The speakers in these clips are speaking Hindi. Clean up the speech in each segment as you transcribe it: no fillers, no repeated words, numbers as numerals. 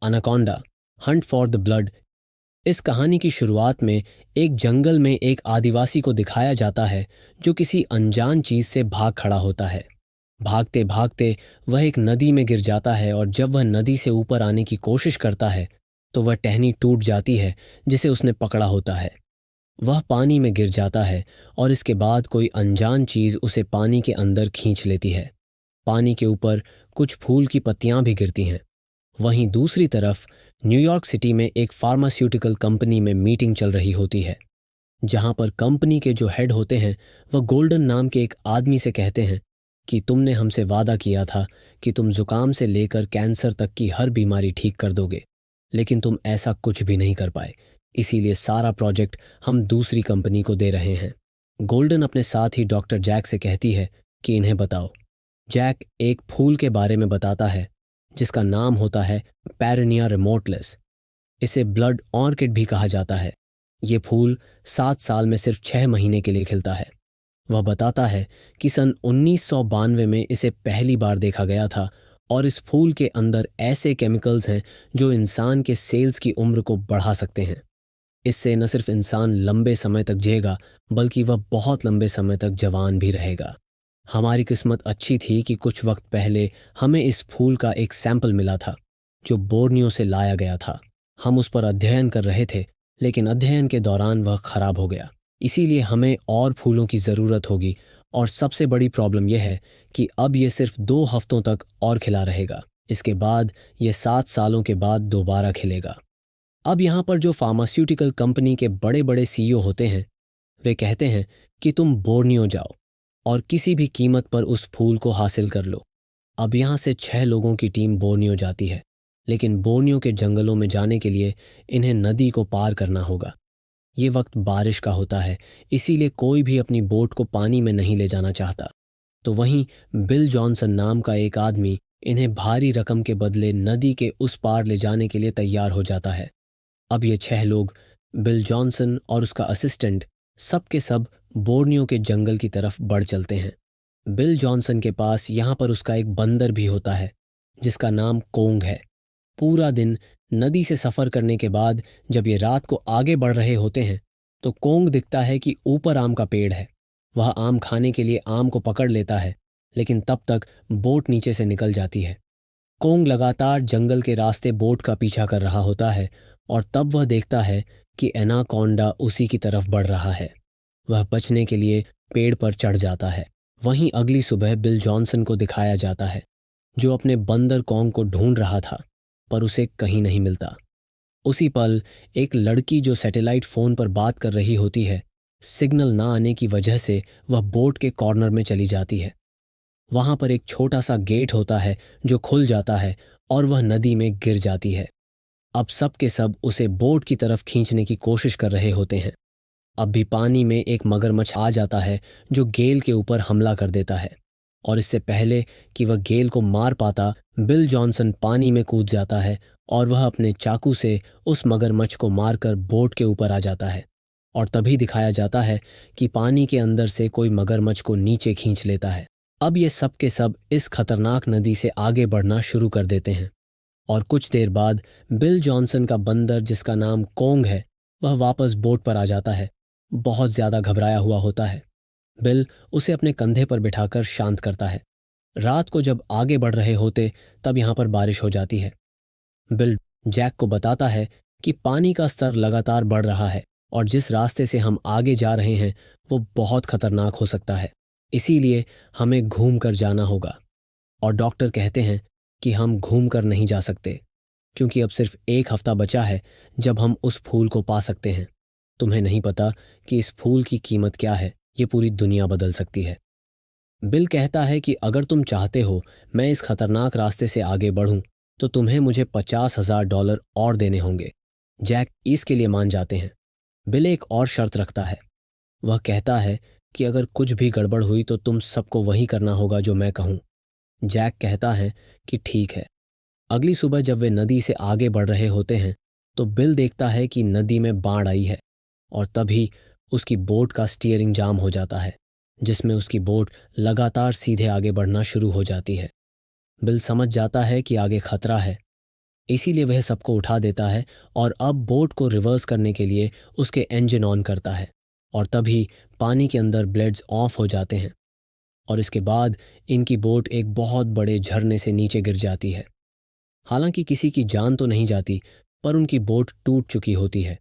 Anaconda Hunt for the blood. इस कहानी की शुरुआत में एक जंगल में एक आदिवासी को दिखाया जाता है जो किसी अनजान चीज से भाग खड़ा होता है। भागते भागते वह एक नदी में गिर जाता है और जब वह नदी से ऊपर आने की कोशिश करता है तो वह टहनी टूट जाती है जिसे उसने पकड़ा होता है। वह पानी में गिर जाता है और इसके बाद कोई अनजान चीज उसे पानी के अंदर खींच लेती है। पानी के ऊपर कुछ फूल की पत्तियां भी गिरती हैं। वहीं दूसरी तरफ न्यूयॉर्क सिटी में एक फार्मास्यूटिकल कंपनी में मीटिंग चल रही होती है, जहां पर कंपनी के जो हेड होते हैं वह गोल्डन नाम के एक आदमी से कहते हैं कि तुमने हमसे वादा किया था कि तुम जुकाम से लेकर कैंसर तक की हर बीमारी ठीक कर दोगे, लेकिन तुम ऐसा कुछ भी नहीं कर पाए। इसीलिए सारा प्रोजेक्ट हम दूसरी कंपनी को दे रहे हैं। गोल्डन अपने साथ ही डॉक्टर जैक से कहती है कि इन्हें बताओ। जैक एक फूल के बारे में बताता है जिसका नाम होता है पैरेनिया रिमोटलेस। इसे ब्लड ऑर्किड भी कहा जाता है। ये फूल 7 साल में सिर्फ 6 महीने के लिए खिलता है। वह बताता है कि सन 1992 में इसे पहली बार देखा गया था और इस फूल के अंदर ऐसे केमिकल्स हैं जो इंसान के सेल्स की उम्र को बढ़ा सकते हैं। इससे न सिर्फ इंसान लंबे समय तक जिएगा बल्कि वह बहुत लंबे समय तक जवान भी रहेगा। हमारी किस्मत अच्छी थी कि कुछ वक्त पहले हमें इस फूल का एक सैंपल मिला था जो बोर्नियो से लाया गया था। हम उस पर अध्ययन कर रहे थे, लेकिन अध्ययन के दौरान वह खराब हो गया। इसीलिए हमें और फूलों की ज़रूरत होगी और सबसे बड़ी प्रॉब्लम यह है कि अब यह सिर्फ 2 हफ्तों तक और खिला रहेगा। इसके बाद यह 7 सालों के बाद दोबारा खिलेगा। अब यहाँ पर जो फार्मास्यूटिकल कंपनी के बड़े बड़े सीईओ होते हैं वे कहते हैं कि तुम बोर्नियो जाओ और किसी भी कीमत पर उस फूल को हासिल कर लो। अब यहाँ से 6 लोगों की टीम बोर्नियो जाती है, लेकिन बोर्नियो के जंगलों में जाने के लिए इन्हें नदी को पार करना होगा। ये वक्त बारिश का होता है, इसीलिए कोई भी अपनी बोट को पानी में नहीं ले जाना चाहता। तो वहीं बिल जॉनसन नाम का एक आदमी इन्हें भारी रकम के बदले नदी के उस पार ले जाने के लिए तैयार हो जाता है। अब ये 6 लोग, बिल जॉनसन और उसका असिस्टेंट, सब के सब बोर्नियो के जंगल की तरफ बढ़ चलते हैं। बिल जॉनसन के पास यहाँ पर उसका एक बंदर भी होता है जिसका नाम कोंग है। पूरा दिन नदी से सफ़र करने के बाद जब ये रात को आगे बढ़ रहे होते हैं तो कोंग दिखता है कि ऊपर आम का पेड़ है। वह आम खाने के लिए आम को पकड़ लेता है, लेकिन तब तक बोट नीचे से निकल जाती है। कोंग लगातार जंगल के रास्ते बोट का पीछा कर रहा होता है और तब वह देखता है कि एनाकोंडा उसी की तरफ बढ़ रहा है। वह बचने के लिए पेड़ पर चढ़ जाता है। वहीं अगली सुबह बिल जॉनसन को दिखाया जाता है जो अपने बंदर कोंग को ढूंढ रहा था पर उसे कहीं नहीं मिलता। उसी पल एक लड़की जो सैटेलाइट फ़ोन पर बात कर रही होती है, सिग्नल ना आने की वजह से वह बोट के कॉर्नर में चली जाती है। वहां पर एक छोटा सा गेट होता है जो खुल जाता है और वह नदी में गिर जाती है। अब सब के सब उसे बोट की तरफ खींचने की कोशिश कर रहे होते हैं। अब भी पानी में एक मगरमच्छ आ जाता है जो गेल के ऊपर हमला कर देता है और इससे पहले कि वह गेल को मार पाता, बिल जॉनसन पानी में कूद जाता है और वह अपने चाकू से उस मगरमच्छ को मारकर बोट के ऊपर आ जाता है। और तभी दिखाया जाता है कि पानी के अंदर से कोई मगरमच्छ को नीचे खींच लेता है। अब ये सब के सब इस खतरनाक नदी से आगे बढ़ना शुरू कर देते हैं और कुछ देर बाद बिल जॉनसन का बंदर जिसका नाम कोंग है वह वापस बोट पर आ जाता है। बहुत ज़्यादा घबराया हुआ होता है। बिल उसे अपने कंधे पर बिठाकर शांत करता है। रात को जब आगे बढ़ रहे होते तब यहाँ पर बारिश हो जाती है। बिल जैक को बताता है कि पानी का स्तर लगातार बढ़ रहा है और जिस रास्ते से हम आगे जा रहे हैं वो बहुत खतरनाक हो सकता है, इसीलिए हमें घूम कर जाना होगा। और डॉक्टर कहते हैं कि हम घूम कर नहीं जा सकते क्योंकि अब सिर्फ 1 हफ्ता बचा है जब हम उस फूल को पा सकते हैं। तुम्हें नहीं पता कि इस फूल की कीमत क्या है, ये पूरी दुनिया बदल सकती है। बिल कहता है कि अगर तुम चाहते हो मैं इस खतरनाक रास्ते से आगे बढ़ूं तो तुम्हें मुझे $50,000 और देने होंगे। जैक इसके लिए मान जाते हैं। बिल एक और शर्त रखता है। वह कहता है कि अगर कुछ भी गड़बड़ हुई तो तुम सबको वही करना होगा जो मैं कहूं। जैक कहता है कि ठीक है। अगली सुबह जब वे नदी से आगे बढ़ रहे होते हैं तो बिल देखता है कि नदी में बाढ़ आई है और तभी उसकी बोट का स्टीयरिंग जाम हो जाता है, जिसमें उसकी बोट लगातार सीधे आगे बढ़ना शुरू हो जाती है। बिल समझ जाता है कि आगे खतरा है इसीलिए वह सबको उठा देता है और अब बोट को रिवर्स करने के लिए उसके इंजन ऑन करता है और तभी पानी के अंदर ब्लेड्स ऑफ हो जाते हैं और इसके बाद इनकी बोट एक बहुत बड़े झरने से नीचे गिर जाती है। हालांकि किसी की जान तो नहीं जाती, पर उनकी बोट टूट चुकी होती है।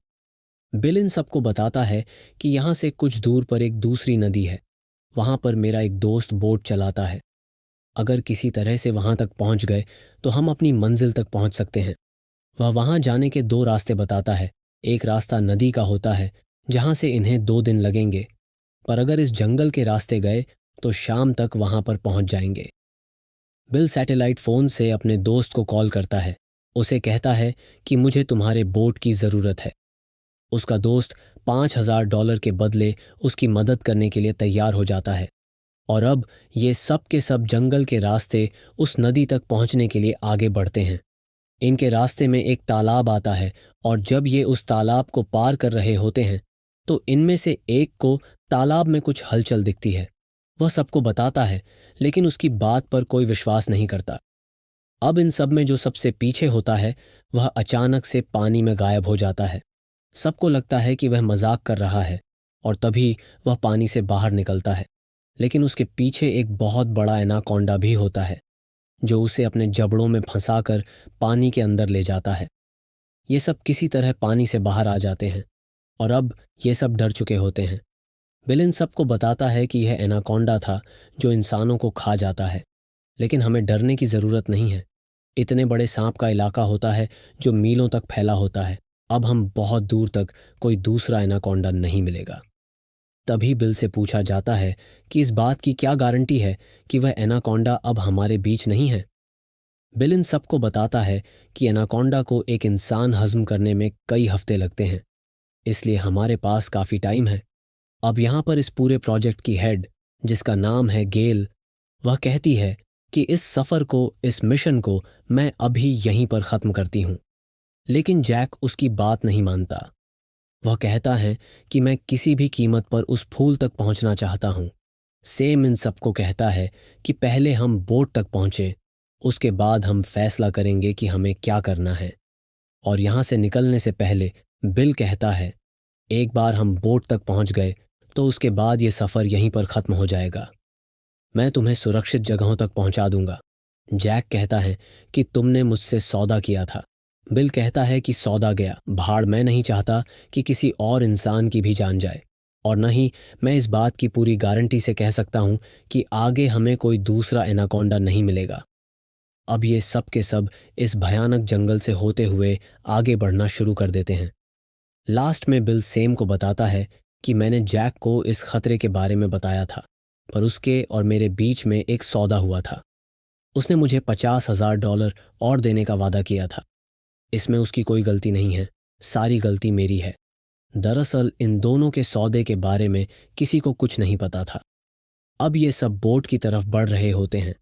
बिल इन सबको बताता है कि यहाँ से कुछ दूर पर एक दूसरी नदी है, वहाँ पर मेरा एक दोस्त बोट चलाता है। अगर किसी तरह से वहाँ तक पहुँच गए तो हम अपनी मंजिल तक पहुँच सकते हैं। वह वहाँ जाने के 2 रास्ते बताता है। एक रास्ता नदी का होता है जहाँ से इन्हें 2 दिन लगेंगे, पर अगर इस जंगल के रास्ते गए तो शाम तक वहाँ पर पहुँच जाएंगे। बिल सैटेलाइट फ़ोन से अपने दोस्त को कॉल करता है। उसे कहता है कि मुझे तुम्हारे बोट की ज़रूरत है। उसका दोस्त $5000 के बदले उसकी मदद करने के लिए तैयार हो जाता है और अब ये सब के सब जंगल के रास्ते उस नदी तक पहुंचने के लिए आगे बढ़ते हैं। इनके रास्ते में एक तालाब आता है और जब ये उस तालाब को पार कर रहे होते हैं तो इनमें से एक को तालाब में कुछ हलचल दिखती है। वह सबको बताता है, लेकिन उसकी बात पर कोई विश्वास नहीं करता। अब इन सब में जो सबसे पीछे होता है वह अचानक से पानी में गायब हो जाता है। सबको लगता है कि वह मजाक कर रहा है और तभी वह पानी से बाहर निकलता है, लेकिन उसके पीछे एक बहुत बड़ा एनाकोंडा भी होता है जो उसे अपने जबड़ों में फंसाकर पानी के अंदर ले जाता है। ये सब किसी तरह पानी से बाहर आ जाते हैं और अब ये सब डर चुके होते हैं। बिल इन सबको बताता है कि यह एनाकोंडा था जो इंसानों को खा जाता है, लेकिन हमें डरने की ज़रूरत नहीं है। इतने बड़े सांप का इलाका होता है जो मीलों तक फैला होता है। अब हम बहुत दूर तक कोई दूसरा एनाकोंडा नहीं मिलेगा। तभी बिल से पूछा जाता है कि इस बात की क्या गारंटी है कि वह एनाकोंडा अब हमारे बीच नहीं है। बिल इन सबको बताता है कि एनाकोंडा को एक इंसान हजम करने में कई हफ्ते लगते हैं, इसलिए हमारे पास काफ़ी टाइम है। अब यहाँ पर इस पूरे प्रोजेक्ट की हेड, जिसका नाम है गेल, वह कहती है कि इस सफ़र को, इस मिशन को मैं अभी यहीं पर ख़त्म करती हूँ। लेकिन जैक उसकी बात नहीं मानता। वह कहता है कि मैं किसी भी कीमत पर उस फूल तक पहुंचना चाहता हूं। सेम इन सबको कहता है कि पहले हम बोट तक पहुंचे, उसके बाद हम फैसला करेंगे कि हमें क्या करना है। और यहां से निकलने से पहले बिल कहता है, एक बार हम बोट तक पहुंच गए तो उसके बाद ये सफ़र यहीं पर ख़त्म हो जाएगा। मैं तुम्हें सुरक्षित जगहों तक पहुंचा दूंगा। जैक कहता है कि तुमने मुझसे सौदा किया था। बिल कहता है कि सौदा गया भाड़, मैं नहीं चाहता कि किसी और इंसान की भी जान जाए, और न ही मैं इस बात की पूरी गारंटी से कह सकता हूं कि आगे हमें कोई दूसरा एनाकोंडा नहीं मिलेगा। अब ये सब के सब इस भयानक जंगल से होते हुए आगे बढ़ना शुरू कर देते हैं। लास्ट में बिल सेम को बताता है कि मैंने जैक को इस खतरे के बारे में बताया था, पर उसके और मेरे बीच में एक सौदा हुआ था। उसने मुझे $50,000 और देने का वादा किया था। इसमें उसकी कोई गलती नहीं है, सारी गलती मेरी है। दरअसल इन दोनों के सौदे के बारे में किसी को कुछ नहीं पता था। अब ये सब बोट की तरफ बढ़ रहे होते हैं,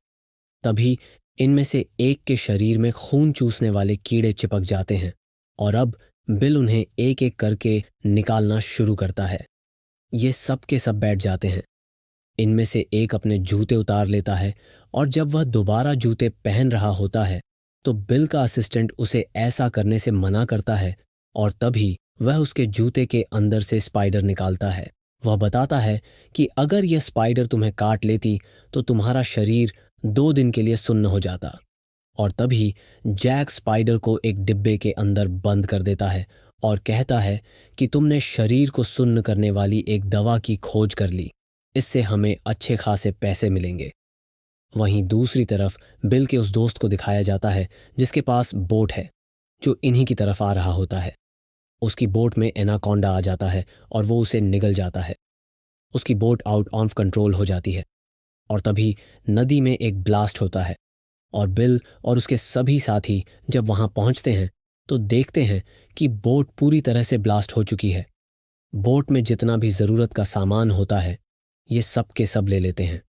तभी इनमें से एक के शरीर में खून चूसने वाले कीड़े चिपक जाते हैं और अब बिल उन्हें एक एक करके निकालना शुरू करता है। ये सब के सब बैठ जाते हैं। इनमें से एक अपने जूते उतार लेता है और जब वह दोबारा जूते पहन रहा होता है तो बिल का असिस्टेंट उसे ऐसा करने से मना करता है और तभी वह उसके जूते के अंदर से स्पाइडर निकालता है। वह बताता है कि अगर यह स्पाइडर तुम्हें काट लेती तो तुम्हारा शरीर 2 दिन के लिए सुन्न हो जाता। और तभी जैक स्पाइडर को एक डिब्बे के अंदर बंद कर देता है और कहता है कि तुमने शरीर को सुन्न करने वाली एक दवा की खोज कर ली, इससे हमें अच्छे खासे पैसे मिलेंगे। वहीं दूसरी तरफ बिल के उस दोस्त को दिखाया जाता है जिसके पास बोट है, जो इन्हीं की तरफ आ रहा होता है। उसकी बोट में एनाकोंडा आ जाता है और वो उसे निगल जाता है। उसकी बोट आउट ऑफ कंट्रोल हो जाती है और तभी नदी में एक ब्लास्ट होता है और बिल और उसके सभी साथी जब वहां पहुंचते हैं तो देखते हैं कि बोट पूरी तरह से ब्लास्ट हो चुकी है। बोट में जितना भी ज़रूरत का सामान होता है ये सब के सब ले लेते हैं।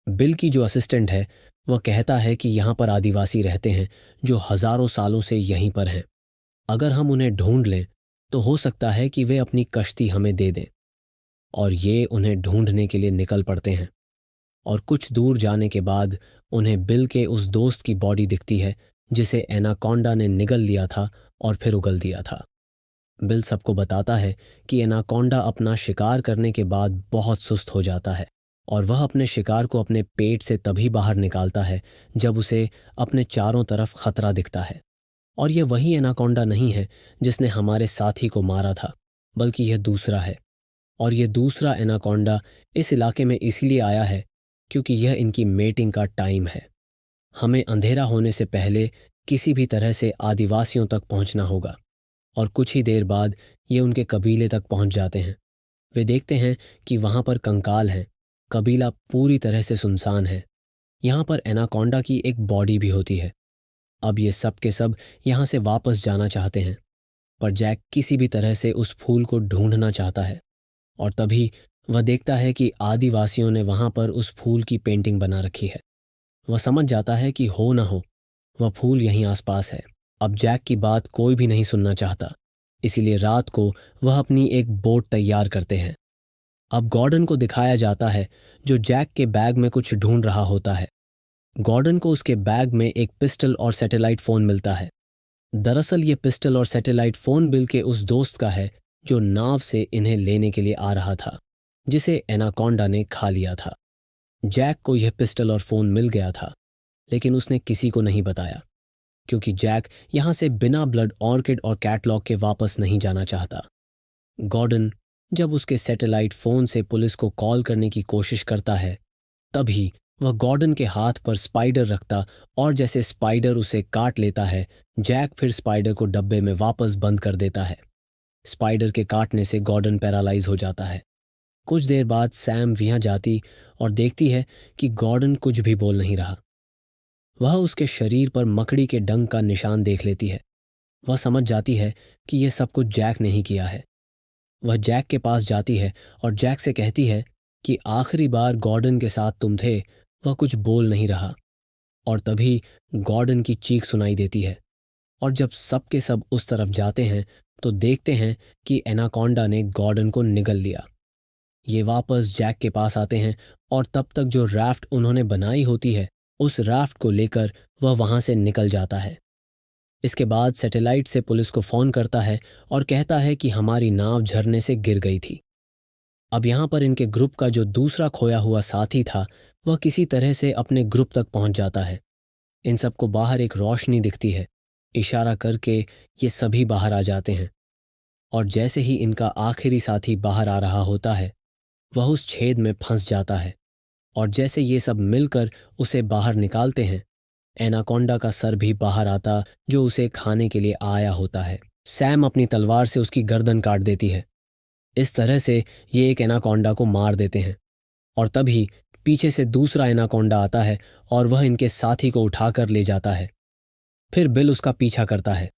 बिल की जो असिस्टेंट है वह कहता है कि यहाँ पर आदिवासी रहते हैं जो हजारों सालों से यहीं पर हैं। अगर हम उन्हें ढूंढ लें तो हो सकता है कि वे अपनी कश्ती हमें दे दें। और ये उन्हें ढूंढने के लिए निकल पड़ते हैं और कुछ दूर जाने के बाद उन्हें बिल के उस दोस्त की बॉडी दिखती है जिसे एनाकोंडा ने निगल लिया था और फिर उगल दिया था। बिल सबको बताता है कि एनाकोंडा अपना शिकार करने के बाद बहुत सुस्त हो जाता है और वह अपने शिकार को अपने पेट से तभी बाहर निकालता है जब उसे अपने चारों तरफ खतरा दिखता है। और यह वही एनाकोंडा नहीं है जिसने हमारे साथी को मारा था, बल्कि यह दूसरा है। और यह दूसरा एनाकोंडा इस इलाके में इसलिए आया है क्योंकि यह इनकी मेटिंग का टाइम है। हमें अंधेरा होने से पहले किसी भी तरह से आदिवासियों तक पहुंचना होगा। और कुछ ही देर बाद ये उनके कबीले तक पहुंच जाते हैं। वे देखते हैं कि वहां पर कंकाल हैं। कबीला पूरी तरह से सुनसान है। यहाँ पर एनाकोंडा की एक बॉडी भी होती है। अब ये सब के सब यहाँ से वापस जाना चाहते हैं, पर जैक किसी भी तरह से उस फूल को ढूंढना चाहता है। और तभी वह देखता है कि आदिवासियों ने वहां पर उस फूल की पेंटिंग बना रखी है। वह समझ जाता है कि हो ना हो वह फूल यहीं आसपास है। अब जैक की बात कोई भी नहीं सुनना चाहता, इसीलिए रात को वह अपनी एक बोट तैयार करते हैं। अब गॉर्डन को दिखाया जाता है जो जैक के बैग में कुछ ढूंढ रहा होता है। गॉर्डन को उसके बैग में एक पिस्टल और सैटेलाइट फ़ोन मिलता है। दरअसल ये पिस्टल और सैटेलाइट फ़ोन बिल के उस दोस्त का है जो नाव से इन्हें लेने के लिए आ रहा था, जिसे एनाकोंडा ने खा लिया था। जैक को यह पिस्टल और फ़ोन मिल गया था, लेकिन उसने किसी को नहीं बताया, क्योंकि जैक यहाँ से बिना ब्लड ऑर्किड और कैटलॉग के वापस नहीं जाना चाहता। गॉर्डन जब उसके सैटेलाइट फ़ोन से पुलिस को कॉल करने की कोशिश करता है, तभी वह गॉर्डन के हाथ पर स्पाइडर रखता और जैसे स्पाइडर उसे काट लेता है, जैक फिर स्पाइडर को डब्बे में वापस बंद कर देता है। स्पाइडर के काटने से गॉर्डन पैरालाइज हो जाता है। कुछ देर बाद सैम वहाँ जाती और देखती है कि गॉर्डन कुछ भी बोल नहीं रहा। वह उसके शरीर पर मकड़ी के डंक का निशान देख लेती है। वह समझ जाती है कि यह सब कुछ जैक ने ही किया है। वह जैक के पास जाती है और जैक से कहती है कि आखिरी बार गॉर्डन के साथ तुम थे, वह कुछ बोल नहीं रहा। और तभी गॉर्डन की चीख सुनाई देती है, और जब सब के सब उस तरफ जाते हैं तो देखते हैं कि एनाकोंडा ने गॉर्डन को निगल लिया। ये वापस जैक के पास आते हैं और तब तक जो राफ्ट उन्होंने बनाई होती है, उस राफ्ट को लेकर वह वहां से निकल जाता है। इसके बाद सैटेलाइट से पुलिस को फ़ोन करता है और कहता है कि हमारी नाव झरने से गिर गई थी। अब यहाँ पर इनके ग्रुप का जो दूसरा खोया हुआ साथी था, वह किसी तरह से अपने ग्रुप तक पहुँच जाता है। इन सबको बाहर एक रोशनी दिखती है। इशारा करके ये सभी बाहर आ जाते हैं, और जैसे ही इनका आखिरी साथी बाहर आ रहा होता है, वह उस छेद में फंस जाता है। और जैसे ये सब मिलकर उसे बाहर निकालते हैं, एनाकोंडा का सर भी बाहर आता जो उसे खाने के लिए आया होता है। सैम अपनी तलवार से उसकी गर्दन काट देती है। इस तरह से ये एक एनाकोंडा को मार देते हैं, और तभी पीछे से दूसरा एनाकोंडा आता है और वह इनके साथी को उठाकर ले जाता है। फिर बिल उसका पीछा करता है,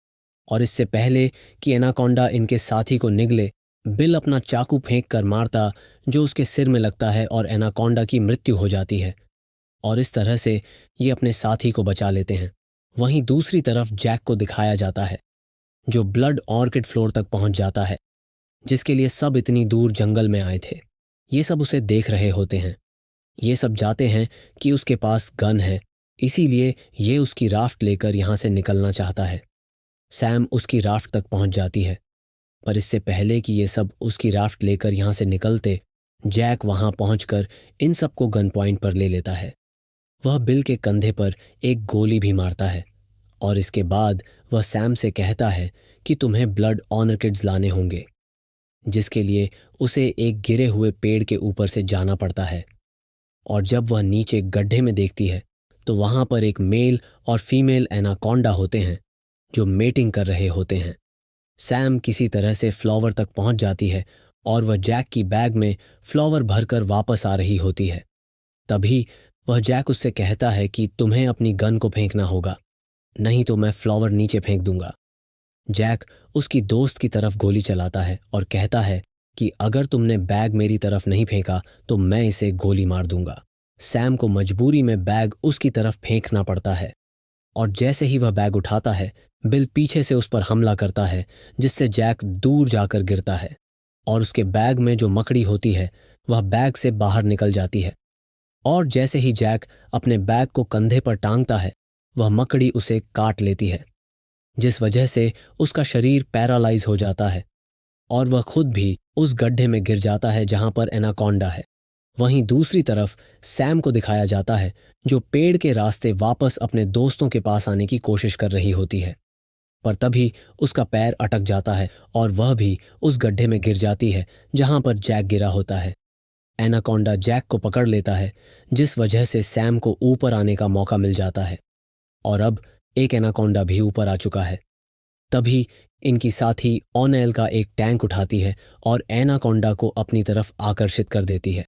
और इससे पहले कि एनाकोंडा इनके साथी को निगले, बिल अपना चाकू फेंक कर मारता जो उसके सिर में लगता है और एनाकोंडा की मृत्यु हो जाती है। और इस तरह से ये अपने साथी को बचा लेते हैं। वहीं दूसरी तरफ जैक को दिखाया जाता है जो ब्लड ऑर्किड फ्लोर तक पहुंच जाता है, जिसके लिए सब इतनी दूर जंगल में आए थे। ये सब उसे देख रहे होते हैं। ये सब जाते हैं कि उसके पास गन है, इसीलिए ये उसकी राफ्ट लेकर यहाँ से निकलना चाहता है। सैम उसकी राफ्ट तक पहुंच जाती है, पर इससे पहले कि ये सब उसकी राफ्ट लेकर यहाँ से निकलते, जैक वहां पहुंचकर इन सबको गन पॉइंट पर ले लेता है। वह बिल के कंधे पर एक गोली भी मारता है, और इसके बाद वह सैम से कहता है कि तुम्हें ब्लड ऑर्किड्स लाने होंगे, जिसके लिए उसे एक गिरे हुए पेड़ के ऊपर से जाना पड़ता है। और जब वह नीचे गड्ढे में देखती है तो वहां पर एक मेल और फीमेल एनाकोंडा होते हैं जो मेटिंग कर रहे होते हैं। सैम किसी तरह से फ्लावर तक पहुंच जाती है और वह जैक की बैग में फ्लावर भरकर वापस आ रही होती है। तभी वह जैक उससे कहता है कि तुम्हें अपनी गन को फेंकना होगा, नहीं तो मैं फ्लावर नीचे फेंक दूंगा। जैक उसकी दोस्त की तरफ गोली चलाता है और कहता है कि अगर तुमने बैग मेरी तरफ नहीं फेंका तो मैं इसे गोली मार दूंगा। सैम को मजबूरी में बैग उसकी तरफ फेंकना पड़ता है, और जैसे ही वह बैग उठाता है, बिल पीछे से उस पर हमला करता है, जिससे जैक दूर जाकर गिरता है और उसके बैग में जो मकड़ी होती है वह बैग से बाहर निकल जाती है। और जैसे ही जैक अपने बैग को कंधे पर टांगता है, वह मकड़ी उसे काट लेती है, जिस वजह से उसका शरीर पैरालाइज हो जाता है और वह खुद भी उस गड्ढे में गिर जाता है जहां पर एनाकोंडा है। वहीं दूसरी तरफ सैम को दिखाया जाता है जो पेड़ के रास्ते वापस अपने दोस्तों के पास आने की कोशिश कर रही होती है, पर तभी उसका पैर अटक जाता है और वह भी उस गड्ढे में गिर जाती है जहां पर जैक गिरा होता है। एनाकोंडा जैक को पकड़ लेता है, जिस वजह से सैम को ऊपर आने का मौका मिल जाता है और अब एक एनाकोंडा भी ऊपर आ चुका है। तभी इनकी साथी ओनेल का एक टैंक उठाती है और एनाकोंडा को अपनी तरफ आकर्षित कर देती है।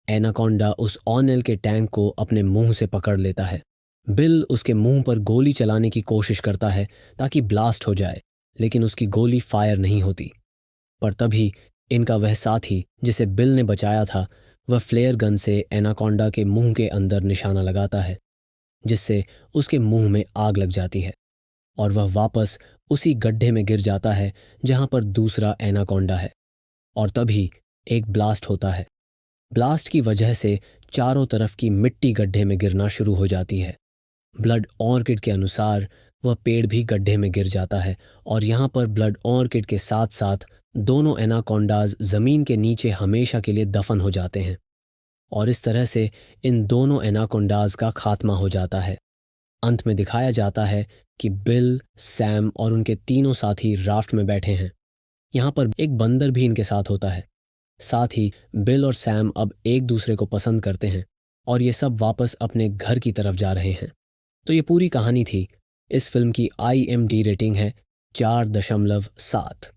एनाकोंडा उस ओनेल के टैंक को अपने मुंह से पकड़ लेता है। बिल उसके मुंह पर गोली चलाने की कोशिश करता है ताकि ब्लास्ट हो जाए, लेकिन उसकी गोली फायर नहीं होती। पर तभी इनका वह साथी जिसे बिल ने बचाया था, वह फ्लेयर गन से एनाकोंडा के मुंह के अंदर निशाना लगाता है, जिससे उसके मुंह में आग लग जाती है और वह वापस उसी गड्ढे में गिर जाता है जहां पर दूसरा एनाकोंडा है। और तभी एक ब्लास्ट होता है। ब्लास्ट की वजह से चारों तरफ की मिट्टी गड्ढे में गिरना शुरू हो जाती है। ब्लड ऑर्किड के अनुसार वह पेड़ भी गड्ढे में गिर जाता है और यहाँ पर ब्लड ऑर्किड के साथ साथ दोनों एनाकोंडाज ज़मीन के नीचे हमेशा के लिए दफन हो जाते हैं और इस तरह से इन दोनों एनाकोंडाज का खात्मा हो जाता है। अंत में दिखाया जाता है कि बिल, सैम और उनके तीनों साथी राफ्ट में बैठे हैं। यहाँ पर एक बंदर भी इनके साथ होता है। साथ ही बिल और सैम अब एक दूसरे को पसंद करते हैं और ये सब वापस अपने घर की तरफ जा रहे हैं। तो ये पूरी कहानी थी। इस फिल्म की IMDb रेटिंग है 4.7।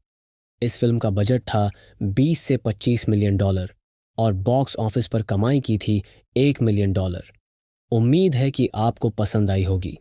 इस फिल्म का बजट था 20 से 25 मिलियन डॉलर और बॉक्स ऑफिस पर कमाई की थी $1 मिलियन। उम्मीद है कि आपको पसंद आई होगी।